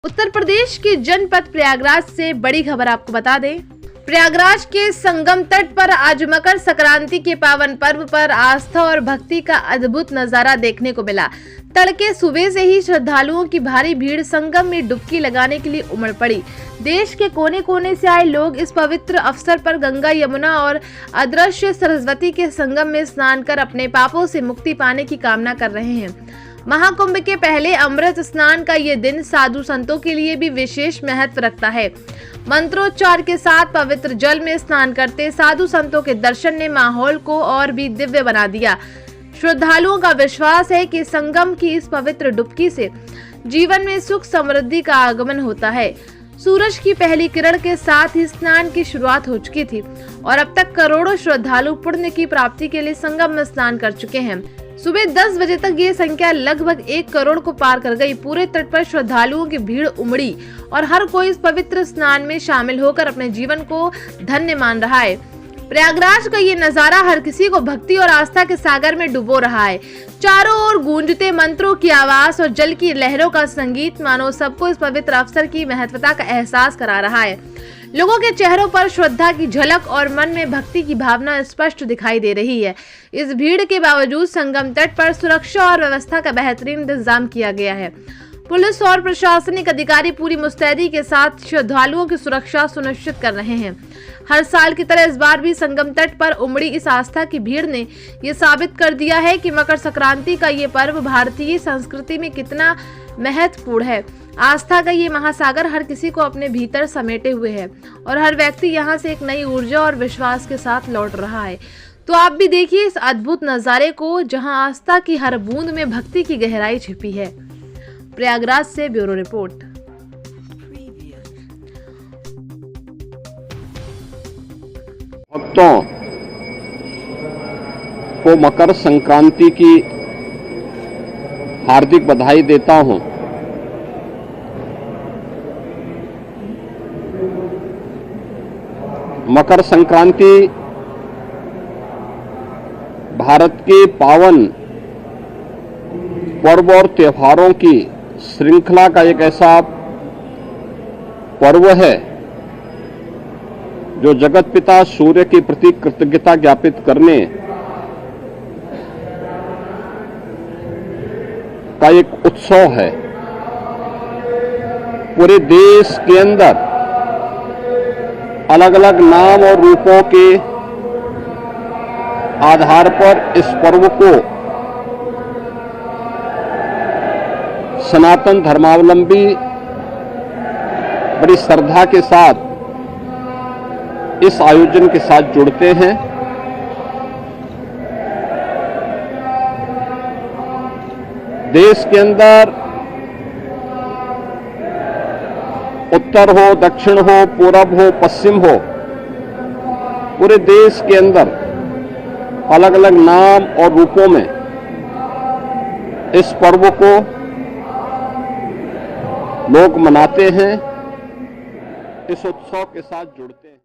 उत्तर प्रदेश के जनपद प्रयागराज से बड़ी खबर आपको बता दें। प्रयागराज के संगम तट पर आज मकर संक्रांति के पावन पर्व पर आस्था और भक्ति का अद्भुत नजारा देखने को मिला। तड़के सुबह से ही श्रद्धालुओं की भारी भीड़ संगम में डुबकी लगाने के लिए उमड़ पड़ी। देश के कोने कोने से आए लोग इस पवित्र अवसर पर गंगा, यमुना और अदृश्य सरस्वती के संगम में स्नान कर अपने पापों से मुक्ति पाने की कामना कर रहे हैं। महाकुंभ के पहले अमृत स्नान का ये दिन साधु संतों के लिए भी विशेष महत्व रखता है। मंत्रोच्चार के साथ पवित्र जल में स्नान करते साधु संतों के दर्शन ने माहौल को और भी दिव्य बना दिया। श्रद्धालुओं का विश्वास है कि संगम की इस पवित्र डुबकी से जीवन में सुख समृद्धि का आगमन होता है। सूरज की पहली किरण के साथ ही स्नान की शुरुआत हो चुकी थी और अब तक करोड़ों श्रद्धालु पुण्य की प्राप्ति के लिए संगम में स्नान कर चुके हैं। सुबह 10 बजे तक ये संख्या लगभग 1 करोड़ को पार कर गई। पूरे तट पर श्रद्धालुओं की भीड़ उमड़ी और हर कोई इस पवित्र स्नान में शामिल होकर अपने जीवन को धन्य मान रहा है। प्रयागराज का ये नजारा हर किसी को भक्ति और आस्था के सागर में डुबो रहा है। चारों ओर गूंजते मंत्रों की आवाज और जल की लहरों का संगीत मानो सबको इस पवित्र अवसर की महत्वता का एहसास करा रहा है। लोगों के चेहरों पर श्रद्धा की झलक और मन में भक्ति की भावना स्पष्ट दिखाई दे रही है। इस भीड़ के बावजूद संगम तट पर सुरक्षा और व्यवस्था का बेहतरीन इंतजाम किया गया है। पुलिस और प्रशासनिक अधिकारी पूरी मुस्तैदी के साथ श्रद्धालुओं की सुरक्षा सुनिश्चित कर रहे हैं। हर साल की तरह इस बार भी संगम तट पर उमड़ी इस आस्था की भीड़ ने ये साबित कर दिया है कि मकर संक्रांति का ये पर्व भारतीय संस्कृति में कितना महत्वपूर्ण है। आस्था का ये महासागर हर किसी को अपने भीतर समेटे हुए है और हर व्यक्ति यहाँ से एक नई ऊर्जा और विश्वास के साथ लौट रहा है। तो आप भी देखिए इस अद्भुत नजारे को, जहाँ आस्था की हर बूंद में भक्ति की गहराई छिपी है। प्रयागराज से ब्यूरो रिपोर्ट। भक्तों को मकर संक्रांति की हार्दिक बधाई देता हूं। मकर संक्रांति भारत के पावन पर्व और त्योहारों की श्रृंखला का एक ऐसा पर्व है जो जगत पिता सूर्य के प्रति कृतज्ञता ज्ञापित करने का एक उत्सव है। पूरे देश के अंदर अलग अलग नाम और रूपों के आधार पर इस पर्व को सनातन धर्मावलंबी बड़ी श्रद्धा के साथ इस आयोजन के साथ जुड़ते हैं। देश के अंदर उत्तर हो, दक्षिण हो, पूरब हो, पश्चिम हो, पूरे देश के अंदर अलग अलग नाम और रूपों में इस पर्व को लोग मनाते हैं, इस उत्सव के साथ जुड़ते हैं।